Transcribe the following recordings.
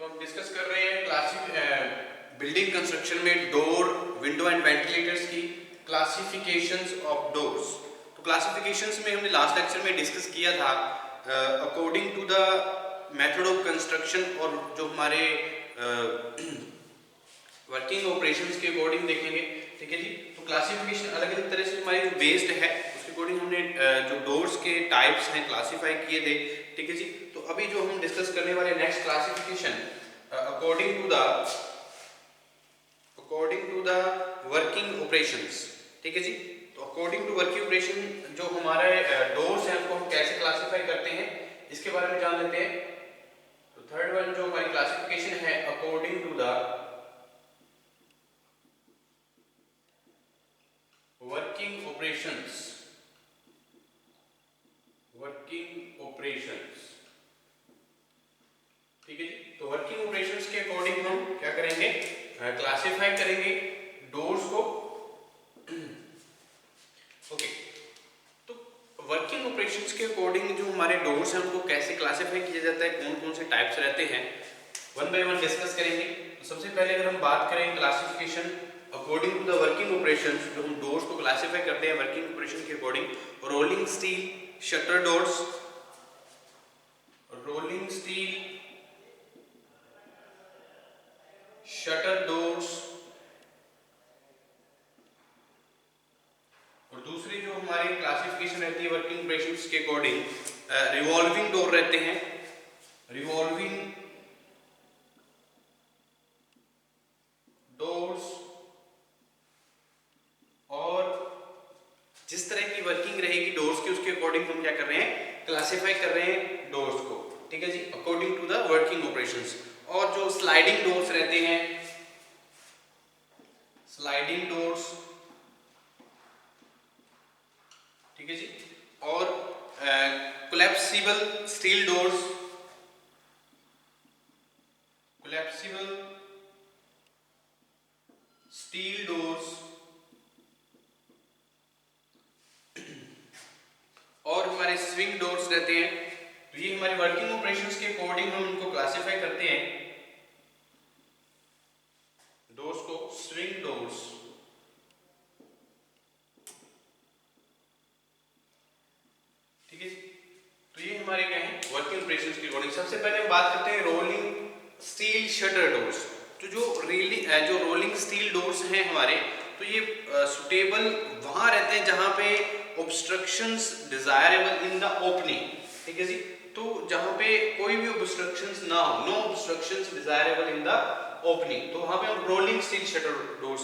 तो हम डिस्कस कर रहे हैं बिल्डिंग कंस्ट्रक्शन में डोर, विंडो एंड वेंटिलेटर्स की क्लासिफिकेशंस ऑफ डोर्स। तो क्लासिफिकेशंस में हमने लास्ट लेक्चर में डिस्कस किया था according to the method of construction, और जो हमारे वर्किंग ऑपरेशंस के अकॉर्डिंग देखेंगे। ठीक है जी। तो क्लासिफिकेशन अलग अलग तरह से हमारी जो बेस्ड है उसके अकॉर्डिंग हमने जो डोर्स के टाइप्स हैं क्लासिफाई किए थे। ठीक है जी। तो अभी जो हम डिस्कस करने वाले next classification according to the working operations. ठीक है जी। तो अकॉर्डिंग टू वर्किंग ऑपरेशन जो हमारे डोर्स हैं उनको हम कैसे क्लासिफाई करते हैं इसके बारे में जान लेते हैं। तो थर्ड वन जो हमारी क्लासिफिकेशन है according to the working operations. ठीक है जी। तो वर्किंग ऑपरेशंस के अकॉर्डिंग हम क्या करेंगे, क्लासिफाई करेंगे डोर्स को। ओके। तो वर्किंग ऑपरेशंस के अकॉर्डिंग जो हमारे डोर्स हैं उनको कैसे क्लासिफाई किया जाता है, कौन कौन से टाइप्स रहते हैं, वन बाय वन डिस्कस करेंगे। तो सबसे पहले अगर हम बात करें classification according to the working operations, जो हम डोर्स को क्लासिफाई करते हैं वर्किंग ऑपरेशन के according, rolling steel shutter doors, rolling steel shutter doors, और दूसरी जो हमारी क्लासिफिकेशन रहती है वर्किंग ऑपरेशंस के अकॉर्डिंग रिवॉल्विंग डोर रहते हैं, रिवॉल्विंग डोर्स। और जिस तरह की वर्किंग रहेगी डोर्स की उसके अकॉर्डिंग हम क्या कर रहे हैं, क्लासिफाई कर रहे हैं डोर्स को। ठीक है जी, according to the working operations. और जो स्लाइडिंग डोर्स रहते हैं, स्लाइडिंग डोर्स, ठीक है जी, और collapsible steel doors, collapsible steel doors, और हमारे स्विंग डोर्स रहते हैं। तो ये हमारे वर्किंग ऑपरेशंस के अकॉर्डिंग हम इनको क्लासिफाई करते हैं डोर्स को। स्विंग डोर्स, ठीक है। तो ये हमारे क्या है वर्किंग ऑपरेशंस के अकॉर्डिंग। सबसे पहले हम बात करते हैं रोलिंग स्टील शटर डोर्स। तो जो रोलिंग स्टील डोर्स हैं हमारे, तो ये सुटेबल वहां रहते हैं जहां पे obstructions desirable in the opening. ठीक है जी। तो जहां पे कोई भी ऑब्स्ट्रक्शंस ना हो, no obstructions desirable in the opening, तो वहां पे हम rolling steel shutter doors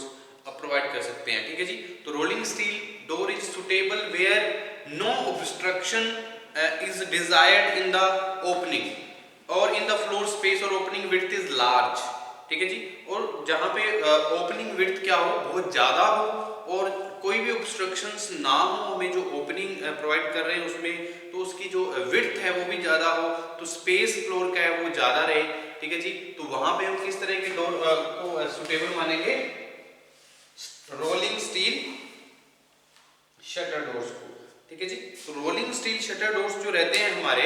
provide कर सकते हैं। ठीक है जी। तो rolling steel door is suitable where no obstruction is desired in the opening और इन द फ्लोर स्पेस और ओपनिंग विड्थ इज लार्ज। ठीक है जी। और जहां पे ओपनिंग विड्थ क्या हो, बहुत ज्यादा हो, और कोई भी ऑब्स्ट्रक्शंस ना हो, हमें जो ओपनिंग प्रोवाइड कर रहे हैं उसमें तो उसकी जो विड्थ है वो भी ज्यादा हो, तो स्पेस फ्लोर का है वो ज्यादा रहे। ठीक है जी। तो वहां पे हम किस तरह के डोर को सुटेबल मानेंगे, रोलिंग स्टील शटर डोर्स को। ठीक है जी। तो रोलिंग स्टील शटर डोर्स जो रहते हैं हमारे,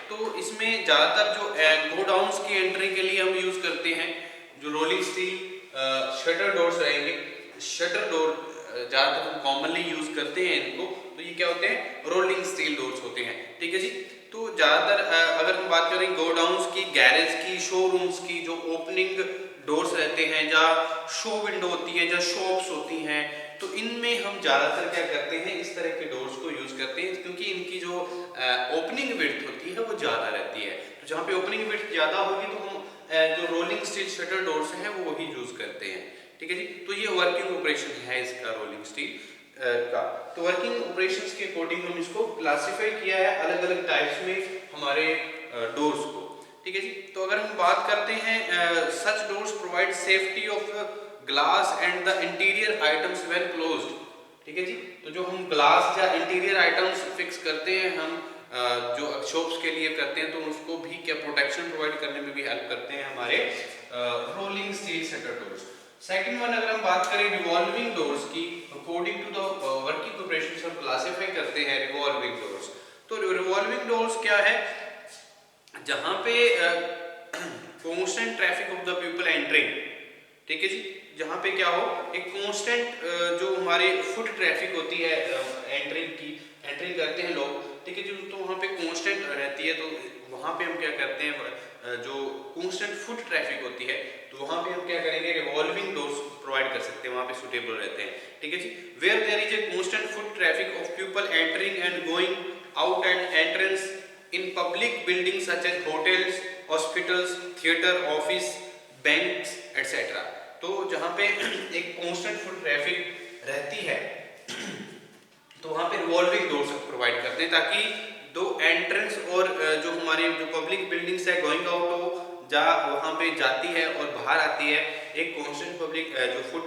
तो इसमें ज्यादातर जो गोडाउन्स की एंट्री के लिए हम यूज करते हैं जो रोलिंग स्टील शटर डोर्स रहेंगे। शटर डोर ज्यादातर हम कॉमनली यूज करते हैं इनको, तो ये क्या होते हैं, रोलिंग स्टील डोर्स होते हैं। ठीक है जी। तो ज्यादातर अगर हम बात करें गोडाउन्स की, गैरेज की, शोरूम्स की, जो ओपनिंग डोर्स रहते हैं, जहाँ शो विंडो होती है, जहाँ शॉप्स होती हैं, तो इनमें हम ज्यादातर क्या करते हैं, इस तरह के डोर्स को यूज करते हैं, क्योंकि इनकी जो ओपनिंग विड्थ होती है वो ज्यादा रहती है। तो जहाँ पे ओपनिंग विड्थ ज्यादा होगी तो हम जो रोलिंग स्टील शटर डोर्स हैं वो वही यूज करते हैं। ठीक है जी। तो ये वर्किंग ऑपरेशन है इसका, रोलिंग स्टील का। तो वर्किंग ऑपरेशंस के अकॉर्डिंग हम इसको क्लासिफाई किया है अलग अलग टाइप्स में हमारे डोर्स को। ठीक है जी। तो अगर हम बात करते हैं such doors provide safety of glass and the interior items when closed. ठीक है जी। तो जो हम ग्लास या इंटीरियर आइटम्स फिक्स करते हैं, हम जो शॉप्स के लिए करते हैं, तो उसको भी क्या प्रोटेक्शन प्रोवाइड करने में भी हेल्प करते हैं हमारे rolling steel shutter doors. Second one अगर हम बात करें रिवॉल्विंग डोर्स की, according to the working operations हम क्लासिफाई करते हैं रिवॉल्विंग डोर्स। तो रिवॉल्विंग डोर्स क्या है, जहां पे constant traffic of the people entering, ठीक है जी, जहाँ पे क्या हो एक कांस्टेंट जो हमारे फुट ट्रैफिक होती है एंटरिंग करते हैं लोग, ठीक है जी, तो वहाँ पे कांस्टेंट रहती है, तो वहाँ पे हम क्या करते हैं जो कांस्टेंट फुट ट्रैफिक होती है तो वहाँ पे हम क्या करेंगे रिवॉल्विंग डोर्स प्रोवाइड कर सकते हैं, वहाँ पे सुटेबल रहते हैं, ठीक है जी। Where there is a constant foot traffic of people entering and going out and entrance in public buildings such as hotels, hospitals, theatre, office, banks etcetera. तो जहाँ पे एक कांस्टेंट फुट ट्रैफिक रहती है तो वहाँ पे रिवॉल्विंग डोर्स प्रोवाइड करते हैं ताकि दो एंट्रेंस और जो हमारे जो पब्लिक बिल्डिंग्स है गोइंग आउट हो जा वहाँ पे जाती है और बाहर आती है, एक कांस्टेंट पब्लिक जो फुट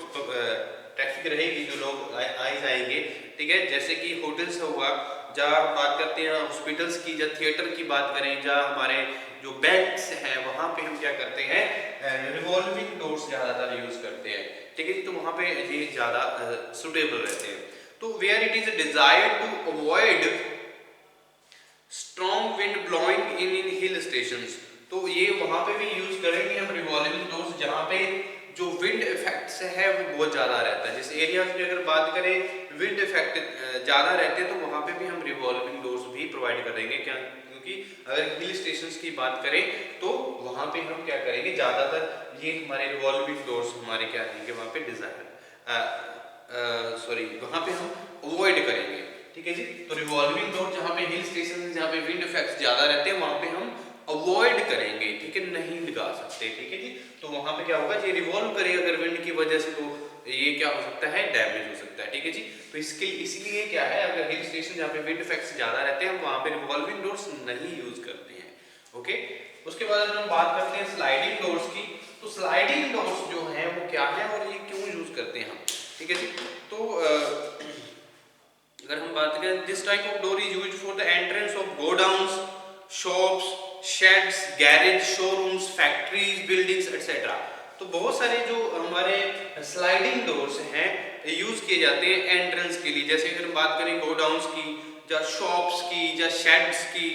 ट्रैफिक रहेगी, जो लोग आए जाएंगे, ठीक है, जैसे कि होटल्स हुआ, जहाँ बात करते हैं हॉस्पिटल्स की, या थिएटर की बात करें, जहाँ हमारे जो बैंक्स हैं वहाँ पे हम क्या करते हैं रिवॉल्विंग डोर्स ज़्यादातर यूज़ करते हैं, ठीक है, तो वहाँ पे ये ज़्यादा सुटेबल रहते हैं। तो where it is desired to avoid strong wind blowing in hill stations, तो ये वहाँ पे भी यूज करेंगे हम रिवॉल्विंग डोर्स जहाँ पे जो विंड इफेक्ट्स है वो बहुत ज़्यादा रहता है। जिस एरियाज में अगर बात करें विंड इफेक्ट ज़्यादा रहते हैं तो वहाँ पे भी हम रिवॉल्विंग डोर्स भी प्रोवाइड करेंगे, क्या क्योंकि अगर हिल स्टेशंस की बात करें तो वहाँ पे हम क्या करेंगे ज़्यादातर ये हमारे रिवॉल्विंग डोर्स हमारे क्या रहेंगे वहाँ पे वहाँ पे हम अवॉइड करेंगे, ठीक है जी। तो रिवॉल्विंग डोर जहाँ पे हिल स्टेशन जहाँ पे विंड इफेक्ट्स ज़्यादा रहते हैं वहाँ पे हम अवॉइड करेंगे, ठीक है, नहीं लगा सकते, ठीक है जी। तो वहाँ पे क्या होगा, ये रिवॉल्व करेगा अगर विंड की वजह से तो ये क्या हो सकता है डैमेज हो सकता है, ठीक है जी। तो इसके इसलिए क्या है अगर हिल स्टेशन जहाँ पे विंड इफेक्ट्स ज़्यादा रहते हैं वहाँ पे रिवॉल्विंग डोर्स नहीं यूज करते हैं, ओके। उसके बाद अगर हम बात करते हैं स्लाइडिंग डोर्स की, तो स्लाइडिंग डोर्स जो है वो क्या है और ये क्यों यूज करते हैं हम, ठीक है जी। तो अगर हम बात करें this type of door is used for the entrance of godowns, shops, shades, garage, showrooms, factories, buildings etcetera. तो बहुत सारे जो हमारे स्लाइडिंग डोर्स हैं यूज किए जाते हैं एंट्रेंस के लिए, जैसे अगर बात करें गोडाउन्स की, या शॉप्स की, या शेड्स की,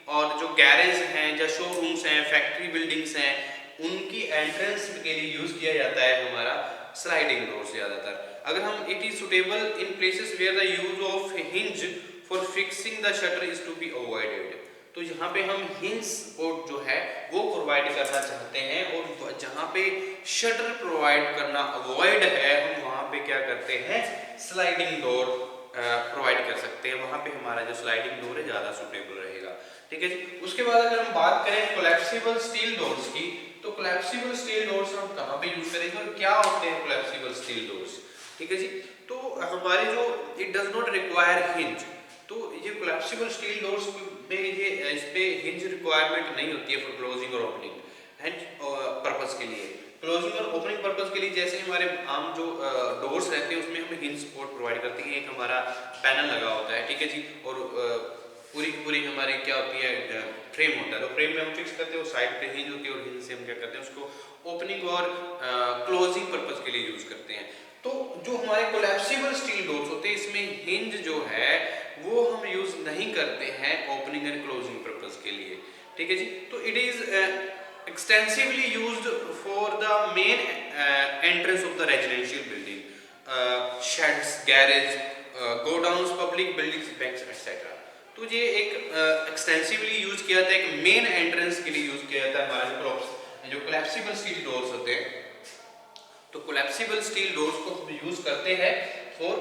और जो गैरेज हैं या शोरूम्स हैं, फैक्ट्री बिल्डिंग्स हैं, उनकी एंट्रेंस के लिए यूज किया जाता है हमारा स्लाइडिंग डोर्स ज़्यादातर। अगर हम it is suitable in places where the use of hinge for fixing the shutter is to be avoided, तो यहाँ पे हम हिंज कोड जो है वो प्रोवाइड करना चाहते हैं और जहाँ पे शटर प्रोवाइड करना अवॉइड है हम वहाँ पे क्या करते हैं स्लाइडिंग डोर प्रोवाइड कर सकते हैं, वहाँ पे हमारा जो स्लाइडिंग डोर है ज़्यादा सुटेबल रहेगा, ठीक है जी। उसके बाद अगर हम बात करें कोलैप्सिबल स्टील डोर्स की, तो कोलैप्सिबल स्टील डोर्स हम कहाँ पे यूज करेंगे और क्या होते हैं कोलैप्सिबल स्टील डोर्स, ठीक है जी। तो हमारे जो it does not require hinge, तो ये कोलैप्सिबल स्टील डोर्स में ये इस पे हिंज रिक्वायरमेंट नहीं होती है फॉर क्लोजिंग और ओपनिंग पर्पस के लिए, क्लोजिंग और ओपनिंग पर्पस के लिए जैसे हमारे आम जो डोर्स रहते हैं उसमें हमें हिंज सपोर्ट प्रोवाइड करते हैं, एक हमारा पैनल लगा होता है, ठीक है जी, और पूरी पूरी हमारी क्या होती है फ्रेम होता है, तो फ्रेम में हम फिक्स करते हैं और साइड पे हिंज होती है और हिंज से हम क्या करते हैं उसको ओपनिंग और क्लोजिंग पर्पस के लिए यूज करते हैं। तो जो हमारे कोलैप्सिबल स्टील डोर्स होते हैं इसमें हिंज जो है वो हम यूज नहीं करते हैं ओपनिंग एंड क्लोजिंग पर्पस के लिए, ठीक है जी। तो it is extensively used for the main entrance of the residential building, shades, garage, godowns, public buildings, banks etcetera. तो ये एक एक्सटेंसिवली यूज किया जाता है, एक मेन एंट्रेंस के लिए यूज किया जाता है हमारा जो कोलैप्सिबल स्टील डोर्स होते हैं। तो कोलैप्सिबल स्टील डोर्स को हम यूज करते हैं फॉर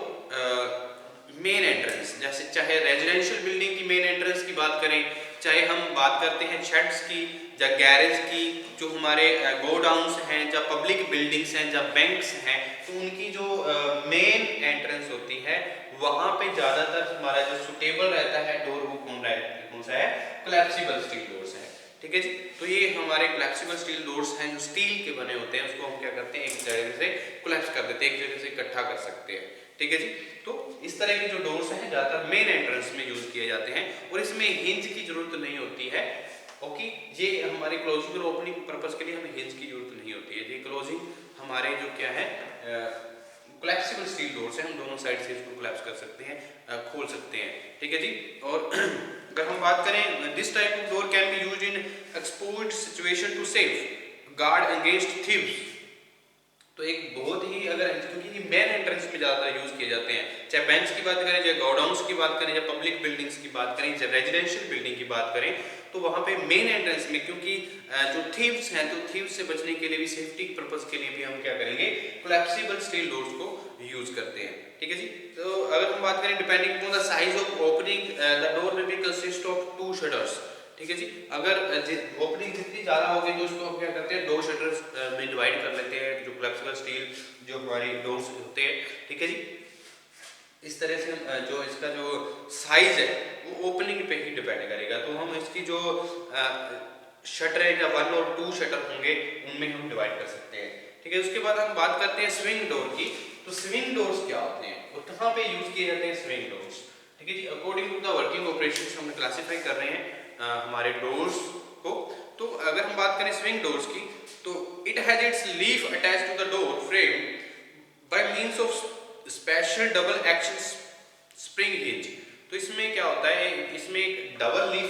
मेन एंट्रेंस, जैसे चाहे रेजिडेंशियल बिल्डिंग की मेन एंट्रेंस की बात करें, चाहे हम बात करते हैं शेड्स की या गैरेज की, जो हमारे गोडाउन्स हैं या पब्लिक बिल्डिंग्स हैं या बैंक्स हैं, तो उनकी जो मेन एंट्रेंस होती है वहाँ पे ज़्यादातर हमारा जो सुटेबल रहता है डोर वो कौन सा है कोलैप्सिबल स्टील डोर्स है, ठीक है जी। तो ये हमारे कोलैप्सिबल स्टील डोर्स हैं जो स्टील के बने होते हैं, उसको हम क्या करते हैं एक जगह से कोलैप्स कर देते हैं, एक जगह से इकट्ठा कर सकते हैं, ठीक है जी। तो इस तरह के जो डोर्स हैं ज़्यादातर मेन एंट्रेंस में यूज किए जाते हैं और इसमें हिंज की जरूरत नहीं होती है, ओके। ये हमारे क्लोजिंग और ओपनिंग पर्पस के लिए हमें हिंज की जरूरत नहीं होती है। ये क्लोजिंग हमारे जो क्या है कोलैप्सिबल स्टील डोर्स है, हम दोनों साइड से इसको कोलैप्स कर सकते हैं, खोल सकते हैं, ठीक है जी। और अगर हम बात करें this type of door can be used in exposed situation to safeguard against thieves. तो एक बहुत ही, अगर क्योंकि ये मेन एंट्रेंस में ज़्यादातर यूज़ किए जाते हैं, चाहे बैंक्स की बात करें, चाहे गोडाउन्स की बात करें, चाहे पब्लिक बिल्डिंग्स की बात करें, चाहे रेजिडेंशियल बिल्डिंग की बात करें, तो वहाँ पे मेन एंट्रेंस में, क्योंकि जो थीव्स हैं, तो थीव्स से बचने के लिए भी, सेफ्टी पर्पज़ के लिए भी हम क्या करेंगे, कोलैप्सिबल स्टील डोर्स को यूज़ करते हैं। ठीक है जी। तो अगर हम बात करें depending on the size of opening, the door में बी कंसिस्ट ऑफ 2 शटर्स। ठीक है जी। अगर ओपनिंग जितनी ज़्यादा होगी तो उसको हम क्या करते हैं, 2 शटर्स में डिवाइड कर लेते हैं, जो फ्लेक्सिबल स्टील जो हमारी डोर्स होते हैं। ठीक है जी। इस तरह से हम जो इसका जो साइज है वो ओपनिंग पे ही डिपेंड करेगा। तो हम इसकी जो शटर है, या 1 और 2 शटर होंगे, उनमें हम डिवाइड कर सकते हैं। ठीक है। उसके बाद हम बात करते हैं स्विंग डोर की। तो स्विंग डोर्स क्या होते हैं और कहाँ पे यूज किए जाते हैं स्विंग डोर्स? ठीक है जी। According to the working operations हम क्लासिफाई कर रहे हैं हमारे डोर्स को। तो अगर हम बात करें स्विंग डोर्स की, तो it has its leaf attached to the door frame by means of special double action spring hinge. तो इसमें क्या होता है, इसमें एक डबल लीफ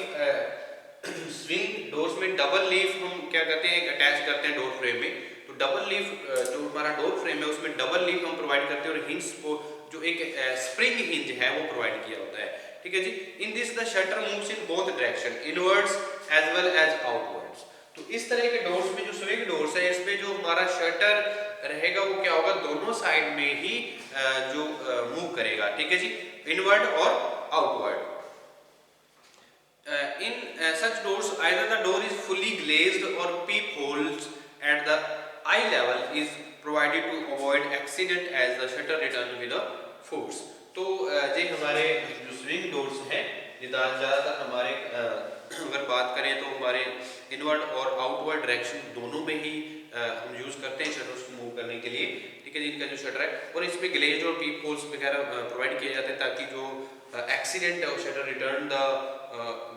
स्विंग डोर्स में डबल लीफ हम क्या करते हैं, अटैच करते हैं डोर फ्रेम में। तो डबल लीफ जो हमारा डोर फ्रेम है उसमें डबल लीफ हम प्रोवाइड करते हैं, और हिंज को जो एक स्प्रिंग हिंज है वो प्रोवाइड किया होता है। ठीक है जी। In this the shutter moves in both direction, inwards as well as outwards. तो इस तरह के डोर्स में, जो स्विंग डोर्स है, इसमें जो हमारा शटर रहेगा वो क्या होगा, दोनों साइड में ही जो मूव करेगा। ठीक है जी, इनवर्ड और outward. In such doors, either the door is fully glazed or peepholes at the eye level is provided to avoid accident as the shutter return with a force. तो ये हमारे जो स्विंग डोर्स हैं, ये ज़्यादातर हमारे अगर बात करें तो हमारे इनवर्ड और आउटवर्ड डायरेक्शन दोनों में ही हम यूज़ करते हैं शटर्स को मूव करने के लिए। ठीक है जी। इनका जो शटर है, और इसमें ग्लेज और पीप होल्स वगैरह प्रोवाइड किए जाते हैं, ताकि जो एक्सीडेंट है वो shutter return the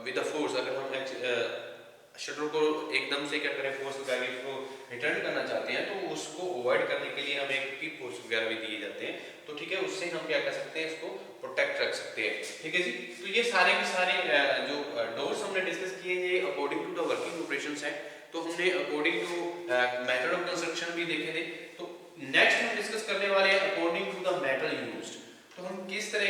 with the force. अगर हम शटर को एकदम से क्या करें, फोर्स लगा के इसको रिटर्न करना चाहते हैं, तो उसको अवॉइड करने के लिए हमें एक पीप फोर्स वगैरह भी दिए जाते हैं। तो ठीक है, उससे हम क्या कर सकते हैं, इसको प्रोटेक्ट रख सकते हैं। ठीक है जी। तो ये सारे के सारे जो डोर्स हमने डिस्कस किए, ये according to the working operations हैं। तो हमने according to method of construction भी देखे थे। तो नेक्स्ट हम डिस्कस करने वाले हैं according to the metal used. तो हम किस तरह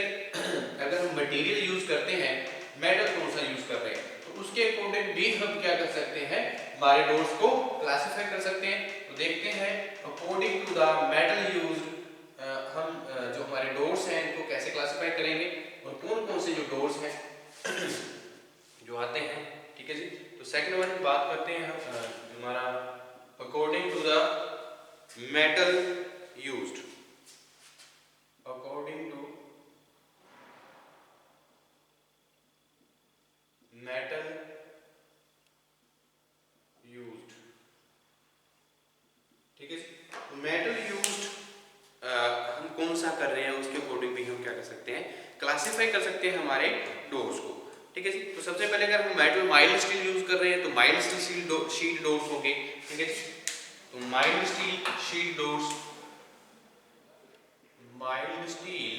अगर हम मटेरियल यूज करते हैं, मेटल कौन सा यूज कर रहे हैं, तो उसके अकॉर्डिंग भी हम क्या कर सकते हैं, हमारे डोर्स को क्लासिफाई कर सकते हैं। तो देखते हैं according to the metal used हम जो हमारे डोर्स हैं इनको कैसे क्लासिफाई करेंगे, और कौन कौन से जो डोर्स हैं जो आते हैं। ठीक है जी। तो सेकंड वन बात करते हैं हम हमारा according to the metal used. According to metal used. ठीक है। मेटल यूज्ड हम कौन सा कर रहे हैं, उसके अकॉर्डिंग भी हम क्या कर सकते हैं, क्लासिफाई कर सकते हैं हमारे डोर्स को। ठीक है जी। तो सबसे पहले अगर हम मेटल माइल्ड स्टील यूज कर रहे हैं, तो माइल्ड स्टील शीट डोर्स होंगे। ठीक है जी। तो mild steel sheet doors, mild steel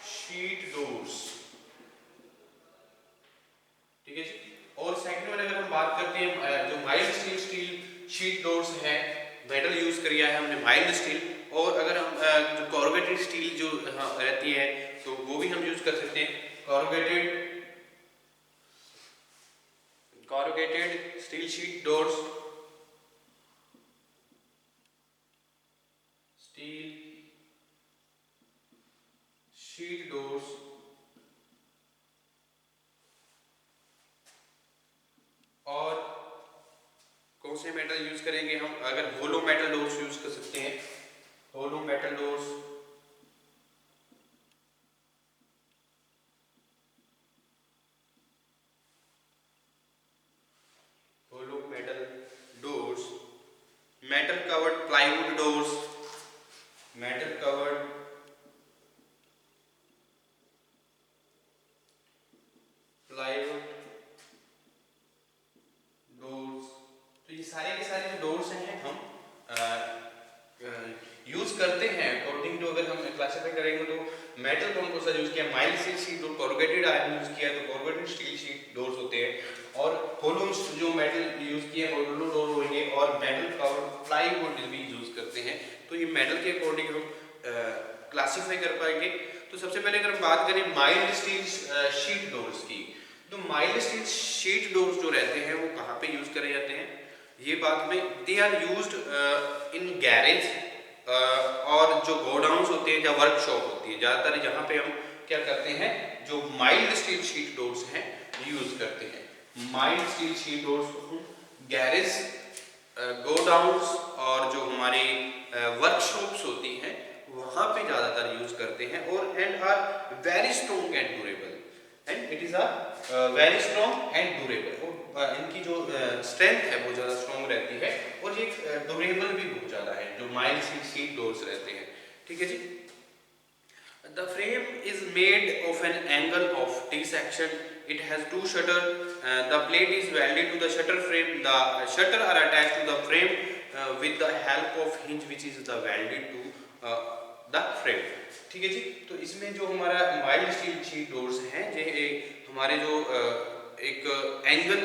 sheet doors. ठीक है जी। और सेकंड वन अगर हम बात करते हैं, जो माइल्ड स्टील शीट डोर्स है, मेटल यूज किया है हमने माइल्ड स्टील। और अगर हम जो कॉर्रुगेटेड स्टील जो रहती है, तो वो भी हम यूज कर सकते हैं। Corrugated steel sheet doors, steel sheet doors. और कौन से मेटल यूज करेंगे हम, अगर होलो मेटल डोर्स यूज कर सकते हैं, hollow metal doors. Hollow metal doors, metal covered plywood doors, metal covered plywood doors. तो ये सारे के सारे जो डोर्स हैं हम यूज करते हैं। अकॉर्डिंग टू अगर हम क्लासिफाई करेंगे तो मेटल कौन कौन सा यूज किया, माइल्ड स्टील शीट और कोरुगेटेड आयरन यूज किया है, तो कोरुगेटेड स्टील शीट डोर्स होते हैं, और होलो जो मेटल यूज किया है होलो डोर होंगे, और मेटल कवर्ड प्लाईवुड भी यूज करते हैं। तो ये मेटल के अकॉर्डिंग हम क्लासीफाई कर पाएंगे। तो सबसे पहले अगर हम बात करें माइल्ड स्टील शीट डोर्स की, तो माइल्ड स्टील शीट डोर्स जो रहते हैं वो कहाँ पे यूज करे जाते हैं, ये बात में they are used in garage और जो गोडाउन्स होते हैं या वर्कशॉप होती है, ज़्यादातर यहाँ पे हम क्या करते हैं, जो माइल्ड स्टील शीट डोर्स हैं यूज करते हैं। Mild steel sheet doors garage, godowns और जो हमारे वर्कशॉप्स होती हैं वहाँ पे ज़्यादातर यूज करते हैं, और and are very strong and durable, and it is very strong and durable. इनकी जो स्ट्रेंथ है वो ज़्यादा स्ट्रॉन्ग रहती है, और ये ड्यूरेबल भी बहुत ज़्यादा है जो माइल्ड स्टील शीट डोर्स रहते हैं। ठीक है जी। The frame is made of an angle of T section. It has two shutter. The plate is welded to the shutter frame. The shutter are attached to the frame with the help of hinge, which is the welded to the frame. ठीक है जी। तो इसमें जो हमारा mild steel sheet doors हैं, ये हमारे जो एक एंगल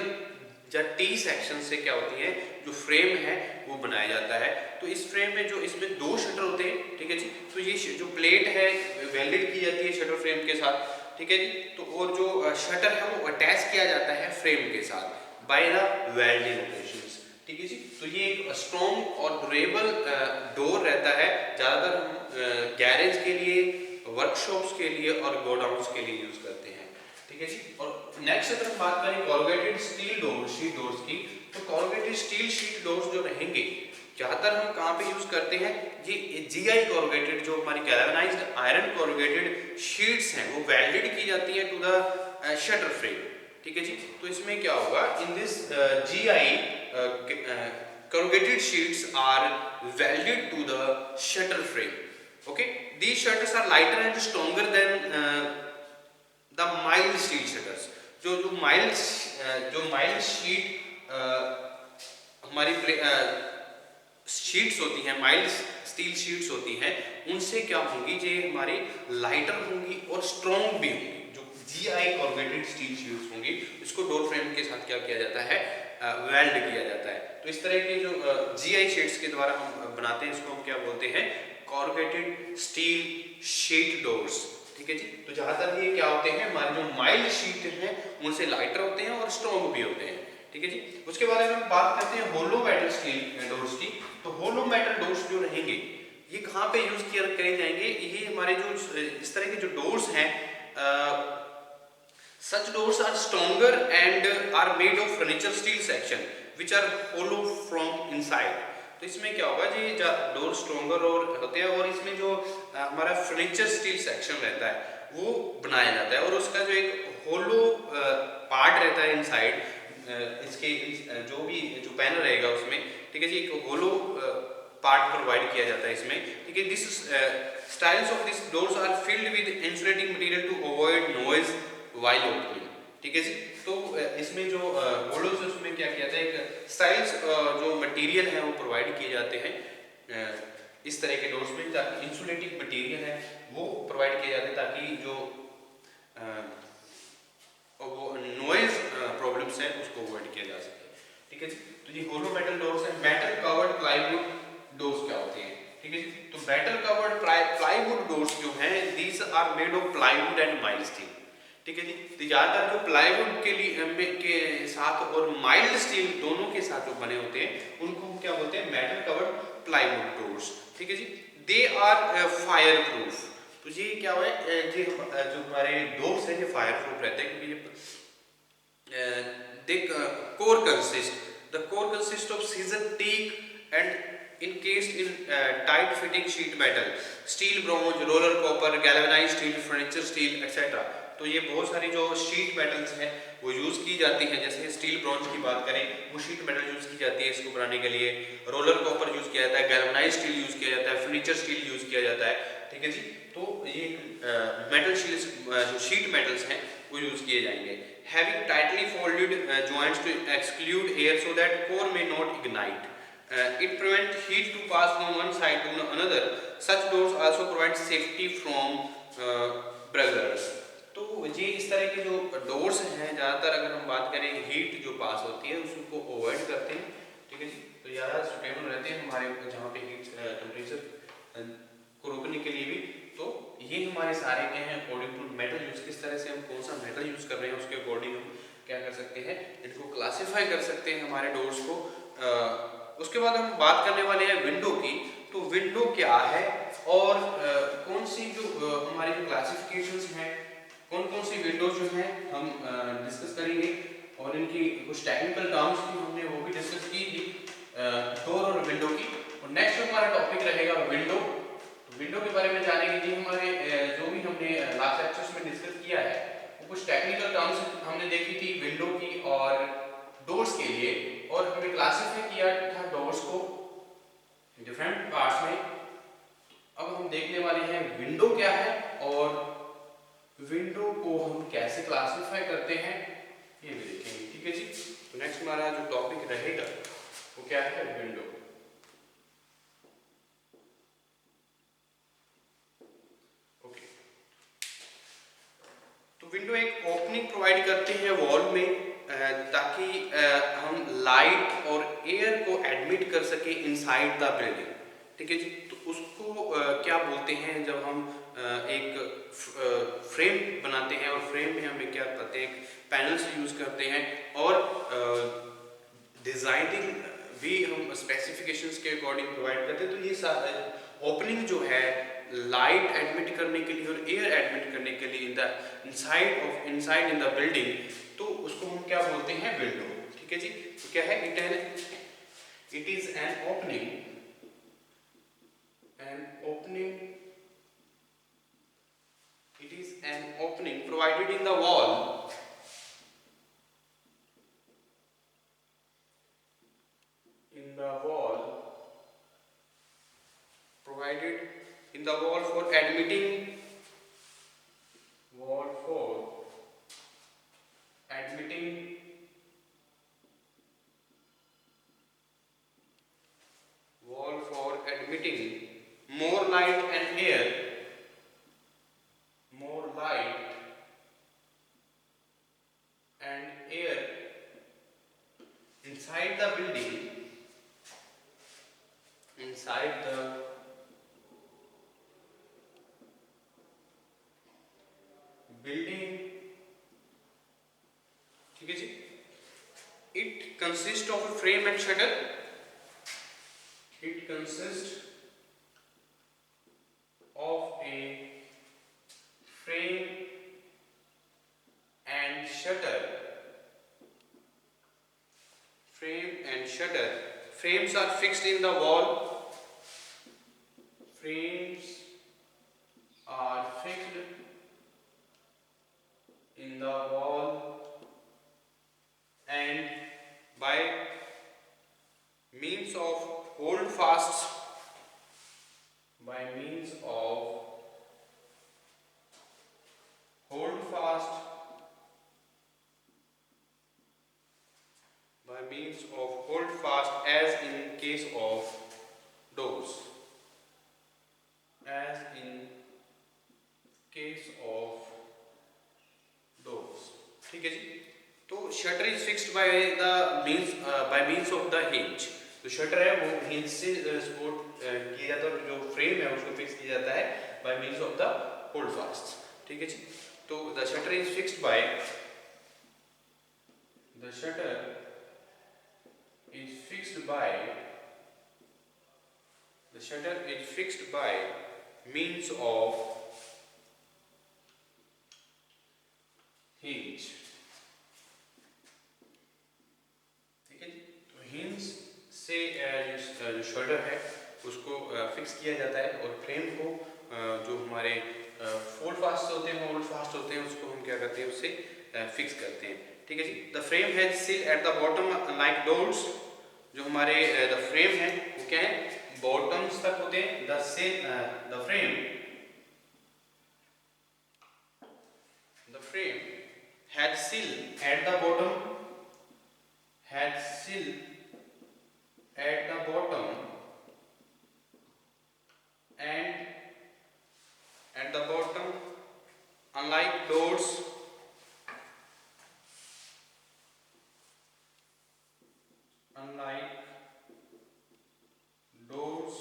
या टी सेक्शन से क्या होती है, जो फ्रेम है वो बनाया जाता है। तो इस फ्रेम में जो इसमें दो शटर होते हैं, ठीक है जी। तो ये जो प्लेट है वेल्डेड की जाती है शटर फ्रेम के साथ, ठीक है जी। तो और जो शटर है वो अटैच किया जाता है फ्रेम के साथ बाय द वेल्डिंग ऑपरेशंस, ठीक है जी। तो ये एक स्ट्रॉन्ग और ड्यूरेबल डोर रहता है, ज़्यादातर हम गैरेज के लिए, वर्कशॉप्स के लिए और गोडाउन्स के लिए यूज करते हैं, ठीक है जी। और नेक्स्ट अगर हम बात करें corrugated steel door sheet doors की, तो कोरुगेटेड स्टील शीट डोर्स जो रहेंगे ज़्यादातर हम कहाँ पे यूज करते हैं, ये जीआई कोरुगेटेड, जो हमारी गैल्वेनाइज्ड आयरन कोरुगेटेड शीट्स हैं वो वेल्डेड की जाती है टू द शटर फ्रेम, ठीक है जी। तो इसमें क्या होगा, in this GI corrugated sheets are welded to the shutter frame, okay. These shutters are lighter and stronger than the mild steel shutters. जो माइल्ड शीट हमारी शीट्स होती हैं, माइल्ड स्टील शीट्स होती हैं, उनसे क्या होंगी, ये हमारी लाइटर होंगी और स्ट्रॉन्ग भी होंगी। जो जीआई कोरुगेटेड स्टील शीट्स होंगी, इसको डोर फ्रेम के साथ क्या किया जाता है, वेल्ड किया जाता है। तो इस तरह के जो जीआई शीट्स के द्वारा हम बनाते हैं, इसको हम क्या बोलते हैं, कोरुगेटेड स्टील शीट डोर्स, ठीक है जी। तो ज़्यादातर ये क्या होते हैं, हमारे जो माइल्ड शीट हैं उनसे लाइटर होते हैं और स्ट्रॉन्ग भी होते हैं, ठीक है जी। उसके बाद अगर हम बात करते हैं होलो मेटल स्टील डोर्स की, तो होलो मेटल डोर्स जो रहेंगे ये कहाँ पे यूज करे जाएंगे, ये हमारे जो इस तरह के जो डोर्स हैं, such doors are stronger and are made of furniture steel section which are hollow from inside. तो इसमें क्या होगा जी, डोर स्ट्रॉन्गर और होते हैं, और इसमें जो हमारा फर्नीचर स्टील सेक्शन रहता है वो बनाया जाता है, और उसका जो एक होलो पार्ट रहता है इनसाइड, इसके जो पैनल रहेगा उसमें, ठीक है जी, एक होलो पार्ट प्रोवाइड किया जाता है इसमें, ठीक है। This styles of this doors are filled with insulating material to avoid noise while opening, ठीक है जी। तो इसमें जो होलोस है उसमें क्या किया जाता है, एक स्टाइल्स जो मटेरियल है वो प्रोवाइड किए जाते हैं इस तरह के डोर्स में, ताकि इंसुलेटिंग मटेरियल है वो प्रोवाइड किए जाते हैं, ताकि जो वो नॉइज प्रॉब्लम्स है उसको अवॉइड किया जा सके, ठीक है जी। तो ये होलो मेटल डोर्स है। मेटल कवर्ड प्लाईवुड डोर्स क्या होते हैं, ठीक है जी। तो मेटल कवर्ड प्लाईवुड डोर्स जो हैं, these are made of plywood and mild steel, ठीक है जी। तो ज़्यादातर जो प्लाईवुड के लिए के साथ और माइल्ड स्टील दोनों के साथ जो बने होते हैं उनको हम क्या बोलते हैं, मेटल कवर्ड प्लाईवुड डोर्स, ठीक है जी। They are fire proof. तो ये क्या है, ये जो हमारे डोर्स हैं ये फायर प्रूफ रहते हैं, क्योंकि the core consists of scissor teak and encased in tight fitting sheet metal, steel bronze, roller copper, galvanized steel, furniture steel etc. तो ये बहुत सारी जो शीट मेटल्स हैं वो यूज की जाती हैं, जैसे स्टील ब्रॉन्ज की बात करें वो शीट मेटल यूज की जाती है इसको बनाने के लिए, रोलर कॉपर यूज किया जाता है, गैल्वेनाइज्ड स्टील यूज किया जाता है, फर्नीचर स्टील यूज किया जाता है, ठीक है जी। तो ये मेटल जो शीट मेटल्स हैं वो यूज किए जाएंगे। Having tightly folded joints to exclude air so that core may not ignite. It prevents heat to pass from one side to another. Such doors also provide safety from ब्रेगर्स। तो ये इस तरह के जो डोर्स हैं, ज़्यादातर अगर हम बात करें हीट जो पास होती है उसको अवॉइड करते हैं, ठीक है जी। तो ज़्यादा सुटेबल रहते हैं हमारे जहाँ पे हीट टेम्परेचर को रोकने के लिए भी। तो ये हमारे सारे क्या हैं अकॉर्डिंग टू मेटल यूज, किस तरह से हम कौन सा मेटल यूज कर रहे हैं उसके अकॉर्डिंग हम क्या कर सकते हैं, इनको क्लासीफाई कर सकते हैं हमारे डोर्स को। उसके बाद हम बात करने वाले हैं विंडो की। तो विंडो क्या है और कौन सी जो हमारी जो क्लासिफिकेशंस हैं, कौन कौन सी विंडोज जो हैं हम डिस्कस करेंगे, और इनकी कुछ टेक्निकल टर्म्स भी हमने वो भी डिस्कस की थी डोर और विंडो की। और नेक्स्ट हमारा टॉपिक रहेगा विंडो। तो विंडो के बारे में जानेंगे जी। हमारे जो भी हमने लास्ट लेक्चर्स में डिस्कस किया है वो कुछ टेक्निकल टर्म्स हमने देखी थी विंडो की और डोर्स के लिए, और हमने क्लासिफाई किया था डोर्स को डिफरेंट पार्ट्स में। अब हम देखने वाले हैं विंडो क्या है और विंडो को हम कैसे क्लासिफाई करते हैं, ये भी देखेंगे, ठीक है जी। तो नेक्स्ट हमारा जो टॉपिक रहेगा वो क्या है, विंडो। ओके, तो विंडो एक ओपनिंग प्रोवाइड करते हैं वॉल में ताकि हम लाइट और एयर को एडमिट कर सके इनसाइड द बिल्डिंग, ठीक है जी। तो उसको क्या बोलते हैं, जब हम एक फ्रेम बनाते हैं और फ्रेम में हमें क्या करते हैं, एक पैनल्स यूज करते हैं और डिजाइनिंग भी हम स्पेसिफिकेशंस के अकॉर्डिंग प्रोवाइड करते हैं। तो ये सारा ओपनिंग जो है लाइट एडमिट करने के लिए और एयर एडमिट करने के लिए in the inside in the building, तो उसको हम क्या बोलते हैं, विंडो, ठीक है जी। तो क्या है, it is an opening it is an opening provided in the wall provided in the wall for admitting more light and air inside the building ठीक है जी। It consists of a frame and shutter. It consists of a frame and shutter. Frames are fixed in the wall. Frames are fixed in the wall and by means of holdfasts, as in case of doors, ठीक है जी। तो shutter is fixed by means of the hinge. तो shutter है वो hinge से support किया जाता है और जो फ्रेम है उसको फिक्स किया जाता है bye means of the hold fast, ठीक है जी। तो the shutter is fixed by means of hinge, ठीक है जी। तो हिंज से जो शटर है उसको फिक्स किया जाता है और फ्रेम को जो हमारे होल्ड फास्ट होते हैं उसको हम क्या करते हैं, उससे फिक्स करते हैं, ठीक है जी। द फ्रेम हैज सिल at the bottom like doors. जो हमारे द फ्रेम है वो क्या है, बॉटम्स तक होते हैं। The frame had sill at the bottom and at the bottom unlike doors,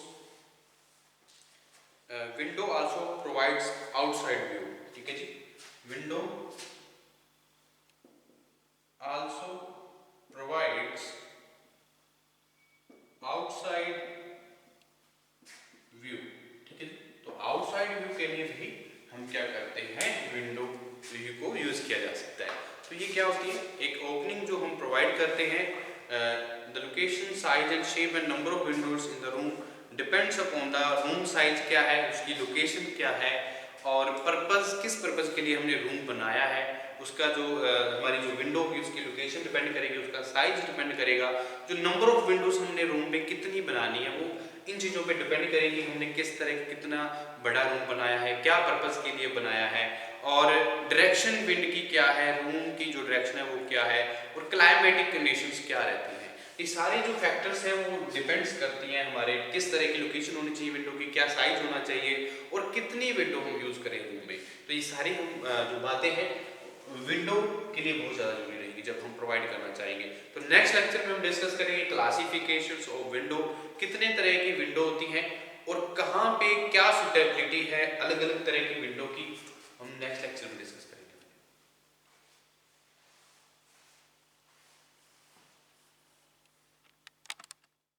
window also provides outside view. ठीक है जी, window also provides outside view. ठीक है जी, तो outside view के लिए भी हम क्या करते हैं, विंडो व्यू को यूज किया जा सकता है। तो ये क्या होती है, एक ओपनिंग जो हम प्रोवाइड करते हैं। The location, size and shape and number of Windows in the room depends upon the room size क्या है, उसकी लोकेशन क्या है और पर्पस, किस पर्पस के लिए हमने रूम बनाया है, उसका जो हमारी जो विंडो होगी उसकी लोकेशन डिपेंड करेगी, उसका साइज डिपेंड करेगा, जो नंबर ऑफ विंडोज हमने रूम में कितनी बनानी है वो इन चीज़ों पे डिपेंड करेगी, हमने किस तरह कितना बड़ा रूम बनाया है, क्या पर्पस के लिए बनाया है, और डायरेक्शन विंड की क्या है, रूम की जो डायरेक्शन है वो क्या है, और क्लाइमेटिक कंडीशंस क्या रहती हैं। ये सारे जो फैक्टर्स हैं वो डिपेंड्स करती हैं हमारे किस तरह की लोकेशन होनी चाहिए विंडो की, क्या साइज होना चाहिए और कितनी विंडो हम यूज़ करें रूम में। तो ये सारी हम जो बातें हैं विंडो के लिए बहुत ज़्यादा जरूरी रहेगी जब हम प्रोवाइड करना चाहेंगे। तो नेक्स्ट लेक्चर में हम डिस्कस करेंगे क्लासिफिकेशंस ऑफ विंडो, कितने तरह की विंडो होती हैं और कहाँ पे क्या सुटेबिलिटी है अलग अलग तरह की विंडो की, हम नेक्स्ट